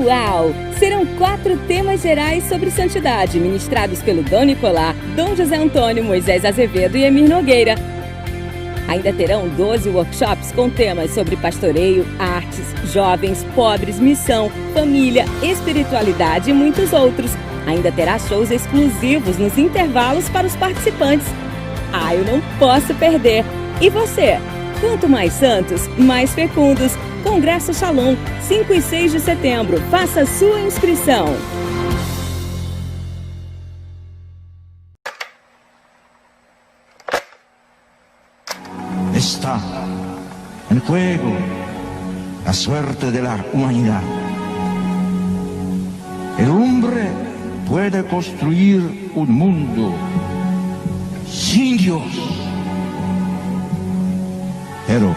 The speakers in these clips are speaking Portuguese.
Uau! Serão 4 temas gerais sobre santidade, ministrados pelo Dom Nicolás, Dom José Antônio, Moisés Azevedo e Emir Nogueira. Ainda terão 12 workshops com temas sobre pastoreio, artes, jovens, pobres, missão, família, espiritualidade e muitos outros. Ainda terá shows exclusivos nos intervalos para os participantes. Eu não posso perder! E você? Quanto mais santos, mais fecundos. Congresso Shalom, 5 e 6 de setembro. Faça sua inscrição. Está en juego la suerte de la humanidad. El hombre puede construir un mundo sin Dios, pero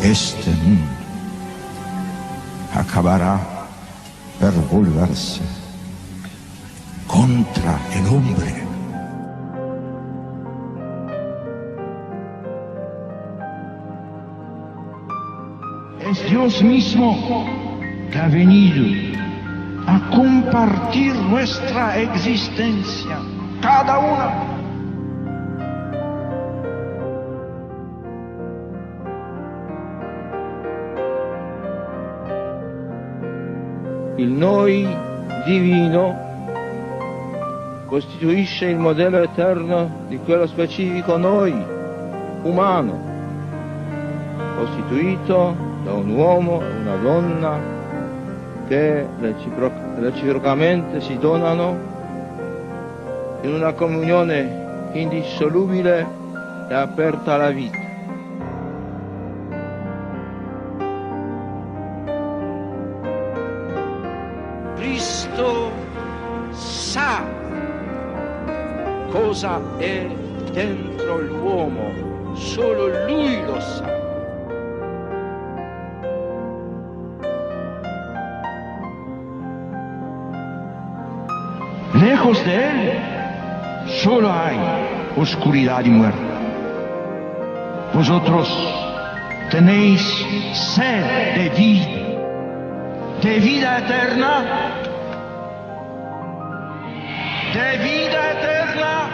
este mundo acabará por volverse contra el hombre. Es Dios mismo que ha venido a compartir nuestra existencia, cada una. Il noi divino costituisce il modello eterno di quello specifico noi, umano, costituito da un uomo e una donna che reciprocamente si donano in una comunione indissolubile e aperta alla vita. Cristo sa cosa è dentro l'uomo, solo Lui lo sa. Lejos de Él solo hay oscuridad y muerte. Vosotros tenéis sed de vida eterna, de vida eterna.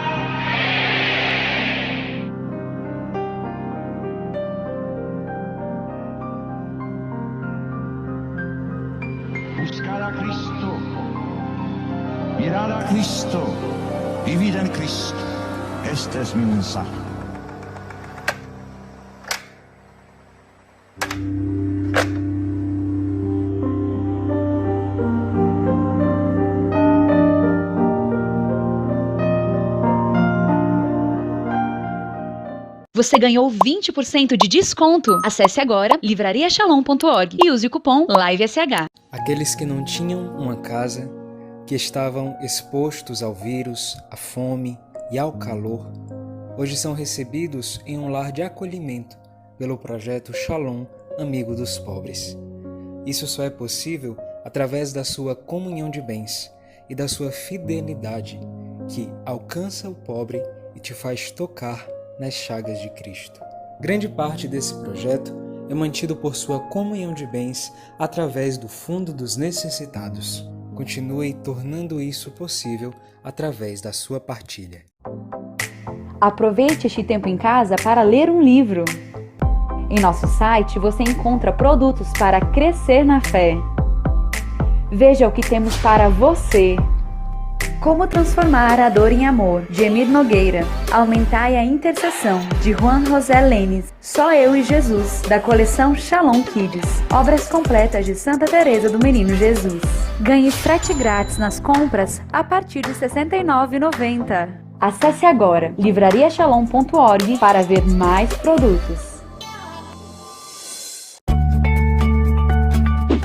Buscad a Cristo, mirad a Cristo, vivid en Cristo. Este es mi mensaje. Você ganhou 20% de desconto. Acesse agora livrariashalom.org e use o cupom LiveSH. Aqueles que não tinham uma casa, que estavam expostos ao vírus, à fome e ao calor, hoje são recebidos em um lar de acolhimento pelo projeto Shalom Amigo dos Pobres. Isso só é possível através da sua comunhão de bens e da sua fidelidade, que alcança o pobre e te faz tocar nas chagas de Cristo. Grande parte desse projeto é mantido por sua comunhão de bens através do Fundo dos Necessitados. Continue tornando isso possível através da sua partilha. Aproveite este tempo em casa para ler um livro. Em nosso site você encontra produtos para crescer na fé. Veja o que temos para você. Como transformar a dor em amor, de Emir Nogueira. Aumentai a intercessão, de Juan José Lenis. Só eu e Jesus, da coleção Shalom Kids. Obras completas de Santa Teresa do Menino Jesus. Ganhe frete grátis nas compras a partir de R$ 69,90. Acesse agora livrariashalom.org para ver mais produtos.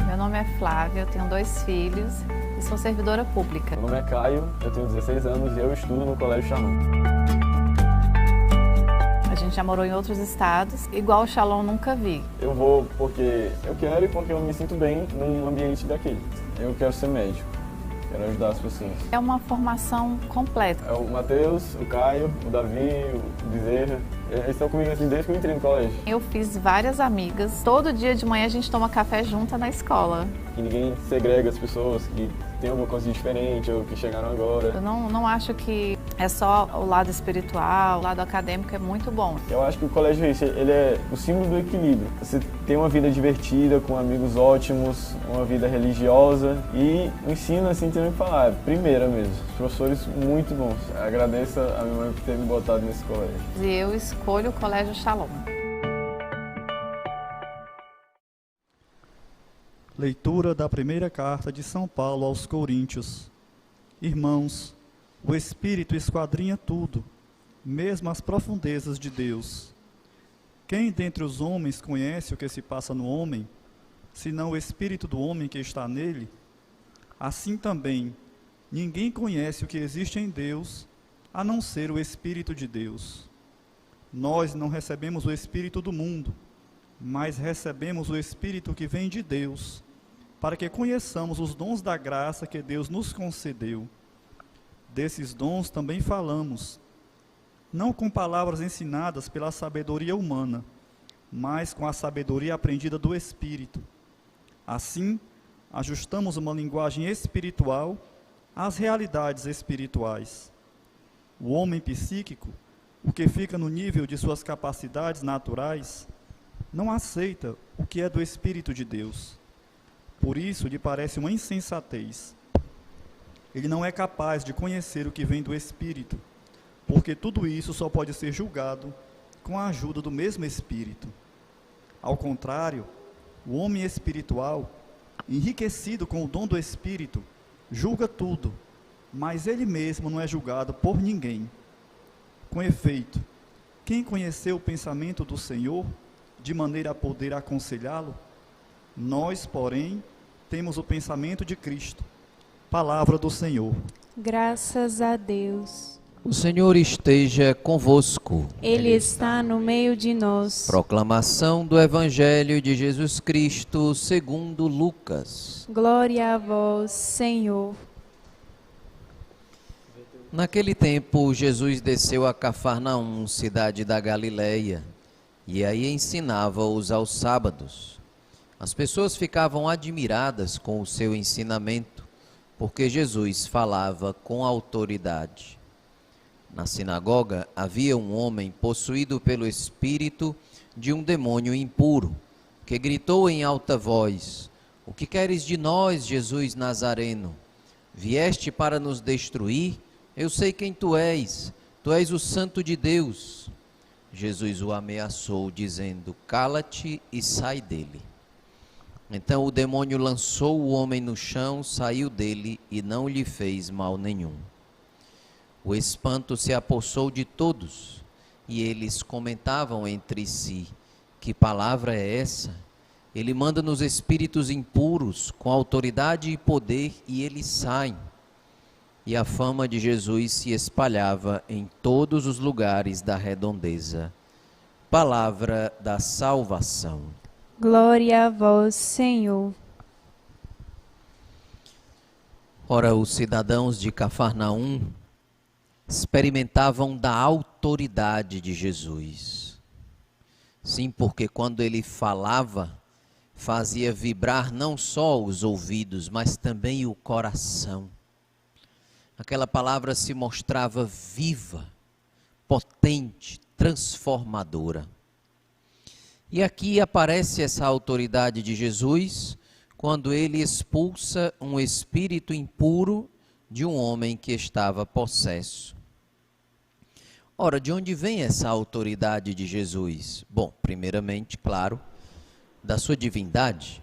Meu nome é Flávia, eu tenho 2 filhos. E sou servidora pública. Meu nome é Caio, eu tenho 16 anos e eu estudo no Colégio Shalom. A gente já morou em outros estados, igual o Shalom nunca vi. Eu vou porque eu quero e porque eu me sinto bem num ambiente daquele. Eu quero ser médico, quero ajudar as pessoas. É uma formação completa. É o Matheus, o Caio, o Davi, o Bezerra, Eles estão comigo assim desde que eu entrei no colégio. Eu fiz várias amigas. Todo dia de manhã a gente toma café junta na escola. Que ninguém segrega as pessoas que tem alguma coisa diferente ou que chegaram agora. Eu não acho que é só o lado espiritual, o lado acadêmico é muito bom. Eu acho que o Colégio Reis, ele é o símbolo do equilíbrio. Você tem uma vida divertida, com amigos ótimos, uma vida religiosa e o ensino, assim, tem o que falar, primeira mesmo. Professores muito bons. Agradeço a minha mãe por ter me botado nesse colégio. E eu escolho o Colégio Shalom. Leitura da primeira carta de São Paulo aos Coríntios. Irmãos, o Espírito esquadrinha tudo, mesmo as profundezas de Deus. Quem dentre os homens conhece o que se passa no homem, senão o Espírito do homem que está nele? Assim também, ninguém conhece o que existe em Deus, a não ser o Espírito de Deus. Nós não recebemos o Espírito do mundo, mas recebemos o Espírito que vem de Deus, para que conheçamos os dons da graça que Deus nos concedeu. Desses dons também falamos, não com palavras ensinadas pela sabedoria humana, mas com a sabedoria aprendida do Espírito. Assim, ajustamos uma linguagem espiritual às realidades espirituais. O homem psíquico, o que fica no nível de suas capacidades naturais, não aceita o que é do Espírito de Deus. Por isso lhe parece uma insensatez. Ele não é capaz de conhecer o que vem do Espírito, porque tudo isso só pode ser julgado com a ajuda do mesmo Espírito. Ao contrário, o homem espiritual, enriquecido com o dom do Espírito, julga tudo, mas ele mesmo não é julgado por ninguém. Com efeito, quem conheceu o pensamento do Senhor, de maneira a poder aconselhá-lo? Nós, porém, temos o pensamento de Cristo. Palavra do Senhor. Graças a Deus. O Senhor esteja convosco. Ele está no meio de nós. Proclamação do Evangelho de Jesus Cristo segundo Lucas. Glória a vós, Senhor. Naquele tempo, Jesus desceu a Cafarnaum, cidade da Galileia, e aí ensinava-os aos sábados. As pessoas ficavam admiradas com o seu ensinamento, porque Jesus falava com autoridade. Na sinagoga havia um homem possuído pelo espírito de um demônio impuro, que gritou em alta voz: "O que queres de nós, Jesus Nazareno? Vieste para nos destruir? Eu sei quem tu és o Santo de Deus." Jesus o ameaçou, dizendo: "Cala-te e sai dele." Então o demônio lançou o homem no chão, saiu dele e não lhe fez mal nenhum. O espanto se apossou de todos, e eles comentavam entre si: "Que palavra é essa? Ele manda nos espíritos impuros, com autoridade e poder, e eles saem." E a fama de Jesus se espalhava em todos os lugares da redondeza. Palavra da salvação. Glória a vós, Senhor. Ora, os cidadãos de Cafarnaum experimentavam da autoridade de Jesus. Sim, porque quando ele falava, fazia vibrar não só os ouvidos, mas também o coração. Aquela palavra se mostrava viva, potente, transformadora. E aqui aparece essa autoridade de Jesus quando ele expulsa um espírito impuro de um homem que estava possesso. Ora, de onde vem essa autoridade de Jesus? Bom, primeiramente, claro, da sua divindade.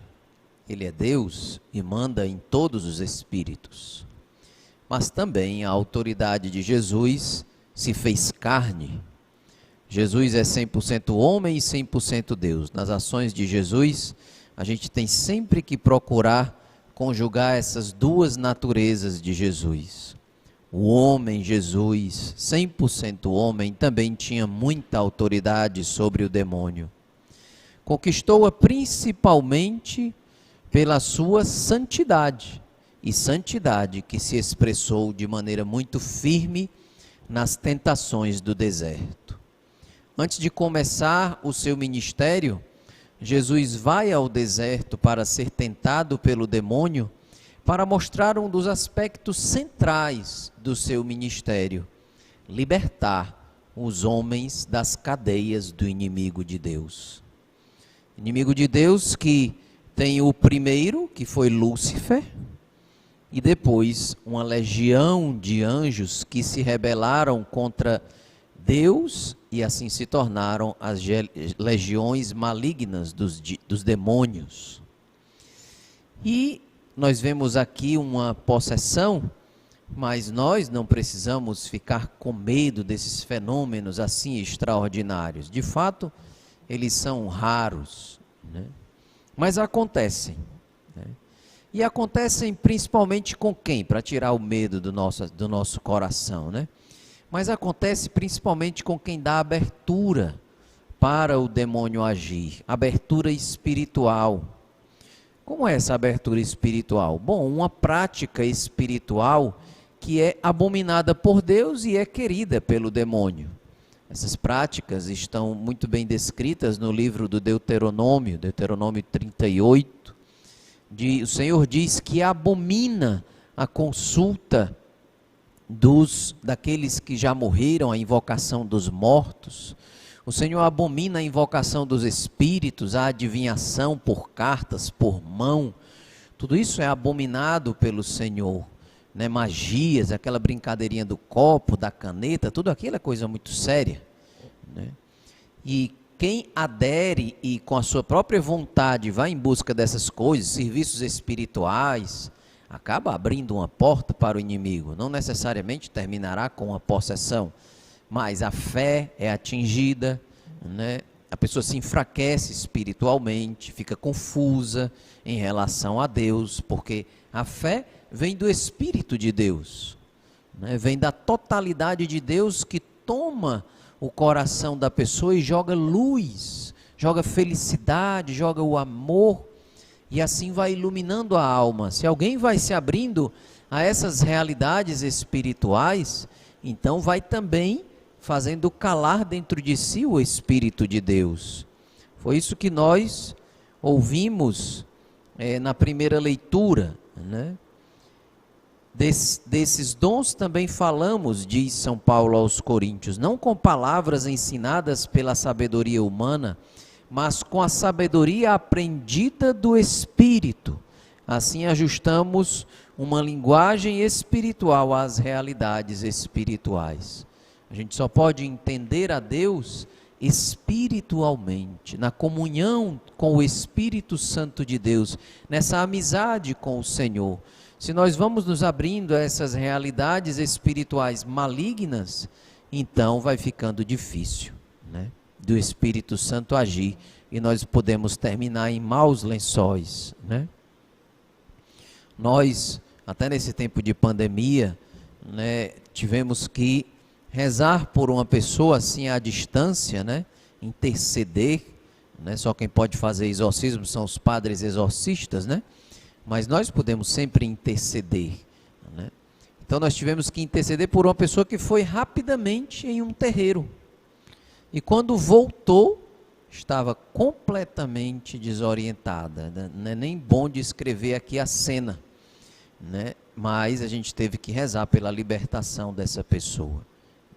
Ele é Deus e manda em todos os espíritos. Mas também a autoridade de Jesus se fez carne. Jesus é 100% homem e 100% Deus. Nas ações de Jesus, a gente tem sempre que procurar conjugar essas duas naturezas de Jesus. O homem Jesus, 100% homem, também tinha muita autoridade sobre o demônio. Conquistou-a principalmente pela sua santidade, e santidade que se expressou de maneira muito firme nas tentações do deserto. Antes de começar o seu ministério, Jesus vai ao deserto para ser tentado pelo demônio, para mostrar um dos aspectos centrais do seu ministério: libertar os homens das cadeias do inimigo de Deus. Inimigo de Deus que tem o primeiro, que foi Lúcifer, e depois uma legião de anjos que se rebelaram contra Deus e assim se tornaram as legiões malignas dos demônios. E nós vemos aqui uma possessão, mas nós não precisamos ficar com medo desses fenômenos assim extraordinários. De fato, eles são raros, né? Mas acontecem, né? E acontecem principalmente com quem? Para tirar o medo do nosso coração, né? Mas acontece principalmente com quem dá abertura para o demônio agir, abertura espiritual. Como é essa abertura espiritual? Bom, uma prática espiritual que é abominada por Deus e é querida pelo demônio. Essas práticas estão muito bem descritas no livro do Deuteronômio 38. O Senhor diz que abomina a consulta daqueles que já morreram, a invocação dos mortos. O Senhor abomina a invocação dos espíritos, a adivinhação por cartas, por mão. Tudo isso é abominado pelo Senhor, né? Magias, aquela brincadeirinha do copo, da caneta, tudo aquilo é coisa muito séria, né? E quem adere e com a sua própria vontade vai em busca dessas coisas, serviços espirituais, acaba abrindo uma porta para o inimigo. Não necessariamente terminará com uma possessão, mas a fé é atingida, né? A pessoa se enfraquece espiritualmente, fica confusa em relação a Deus, porque a fé vem do Espírito de Deus, né? Vem da totalidade de Deus que toma o coração da pessoa e joga luz, joga felicidade, joga o amor, e assim vai iluminando a alma. Se alguém vai se abrindo a essas realidades espirituais, então vai também fazendo calar dentro de si o Espírito de Deus. Foi isso que nós ouvimos na primeira leitura, né? Desses dons também falamos, diz São Paulo aos Coríntios, não com palavras ensinadas pela sabedoria humana, mas com a sabedoria aprendida do Espírito. Assim ajustamos uma linguagem espiritual às realidades espirituais. A gente só pode entender a Deus espiritualmente, na comunhão com o Espírito Santo de Deus, nessa amizade com o Senhor. Se nós vamos nos abrindo a essas realidades espirituais malignas, então vai ficando difícil, né, do Espírito Santo agir, e nós podemos terminar em maus lençóis, né? Nós, até nesse tempo de pandemia, né, tivemos que rezar por uma pessoa assim à distância, né, interceder, né? Só quem pode fazer exorcismo são os padres exorcistas, né? Mas nós podemos sempre interceder, né? Então nós tivemos que interceder por uma pessoa que foi rapidamente em um terreiro, e quando voltou estava completamente desorientada, né? Não é nem bom descrever aqui a cena, né? Mas a gente teve que rezar pela libertação dessa pessoa,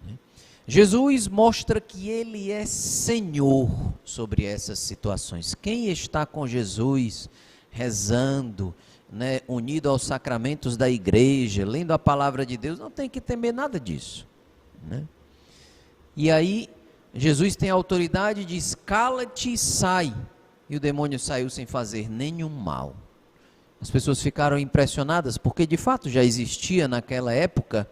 né? Jesus mostra que Ele é Senhor sobre essas situações. Quem está com Jesus, rezando, né, unido aos sacramentos da igreja, lendo a palavra de Deus, não tem que temer nada disso, né? E aí Jesus tem a autoridade, diz: cala-te e sai, e o demônio saiu sem fazer nenhum mal. As pessoas ficaram impressionadas, porque de fato já existia naquela época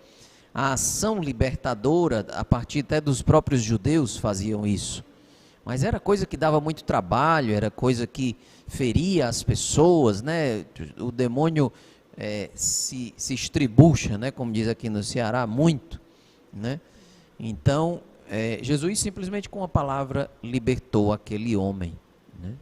a ação libertadora, a partir até dos próprios judeus faziam isso, mas era coisa que dava muito trabalho, era coisa que feria as pessoas, né? O demônio se estribucha, né? Como diz aqui no Ceará, muito, né? Então, Jesus simplesmente com a palavra libertou aquele homem, né?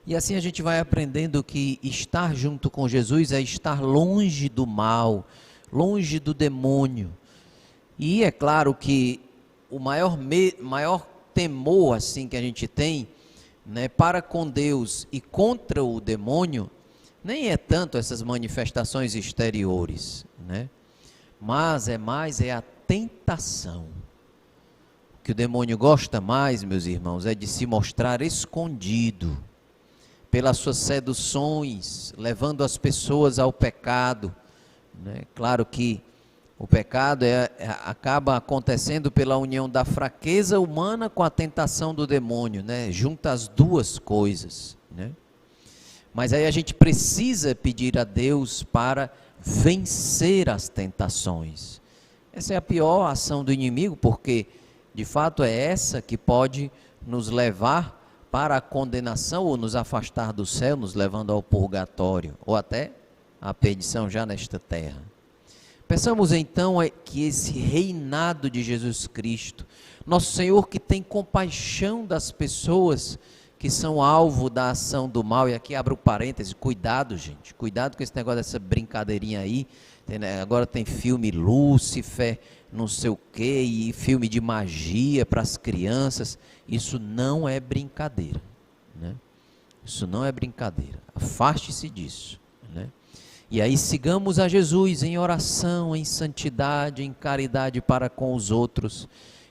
E assim a gente vai aprendendo que estar junto com Jesus é estar longe do mal, longe do demônio. E é claro que o maior temor assim que a gente tem, né, para com Deus e contra o demônio, nem é tanto essas manifestações exteriores, né? Mas é a tentação. O que o demônio gosta mais, meus irmãos, é de se mostrar escondido pelas suas seduções, levando as pessoas ao pecado, né? Claro que o pecado acaba acontecendo pela união da fraqueza humana com a tentação do demônio, né? Junta as duas coisas, né? Mas aí a gente precisa pedir a Deus para vencer as tentações. Essa é a pior ação do inimigo, porque de fato é essa que pode nos levar para a condenação ou nos afastar do céu, nos levando ao purgatório ou até à perdição já nesta terra. Pensamos então que esse reinado de Jesus Cristo, nosso Senhor que tem compaixão das pessoas que são alvo da ação do mal, e aqui abro parênteses, cuidado gente, cuidado com esse negócio dessa brincadeirinha aí, agora tem filme Lúcifer, não sei o que, e filme de magia para as crianças, isso não é brincadeira, né? Isso não é brincadeira, afaste-se disso, né? E aí sigamos a Jesus em oração, em santidade, em caridade para com os outros,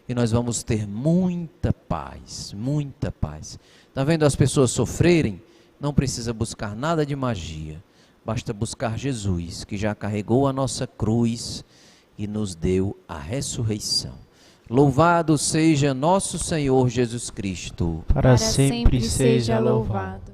e nós vamos ter muita paz, muita paz. Está vendo as pessoas sofrerem? Não precisa buscar nada de magia, basta buscar Jesus, que já carregou a nossa cruz e nos deu a ressurreição. Louvado seja nosso Senhor Jesus Cristo. Para sempre seja louvado.